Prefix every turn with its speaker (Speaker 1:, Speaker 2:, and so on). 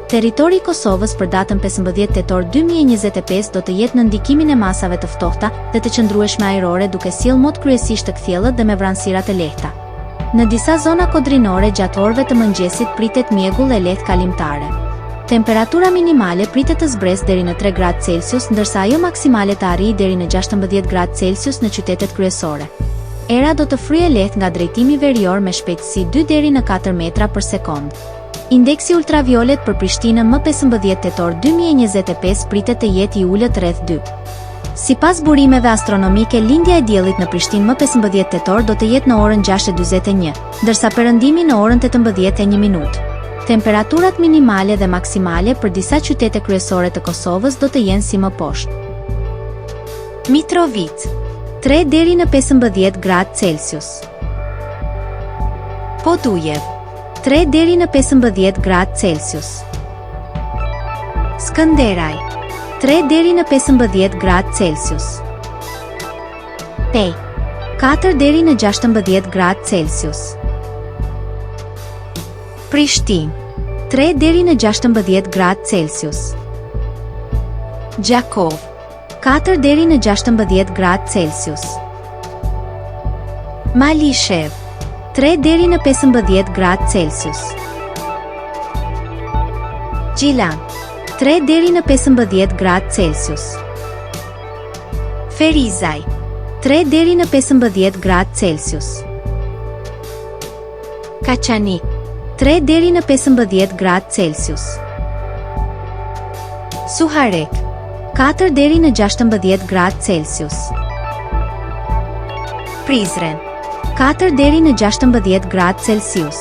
Speaker 1: Territori i Kosovës për datën 15 tetor 2025 do të jetë në ndikimin e masave të ftohta dhe të qëndrueshme ajrore duke sjellë mot kryesisht të kthjellët dhe me vranësira të lehta. Në disa zona kodrinore gjatë orëve të mëngjesit pritet mjegull e lehtë kalimtare. Temperatura minimale pritet të zbresë deri në 3 gradë Celsius, ndërsa ajo maksimale të arrijë deri në 16 gradë Celsius në qytetet kryesore. Era do të fryejë lehtë nga drejtimi verior me shpejtësi 2 deri në 4 metra për sekond. Indeksi ultraviolet për Prishtinën më 15 tetor 2025 pritet të jetë i ulët rreth 2. Sipas burimeve astronomike, lindja e diellit në Prishtinë më 15 tetor do të jetë në orën 6:41, ndërsa perëndimi në orën 18:01. Temperaturat minimale dhe maksimale për disa qytete kryesore të Kosovës do të jenë si më poshtë. Mitrovica 3 deri në 15 gradë Celsius. Podujev 3 deri në 15 gradë Celsius. Skënderaj 3 deri në 15 gradë Celsius. Pej 4 deri në 16 gradë Celsius. Prishtinë 3 deri në 16 gradë Celsius. Gjakov 4 deri në 16 gradë Celsius. Malishev 3 deri në 15 gradë Celsius. Gjilan 3 deri në 15 gradë Celsius. Ferizaj 3 deri në 15 gradë Celsius. Kaçanik 3 deri në 15 gradë Celsius. Suharek 4 deri në 16 gradë Celsius. Prizren 4 deri në 16 gradë Celsius.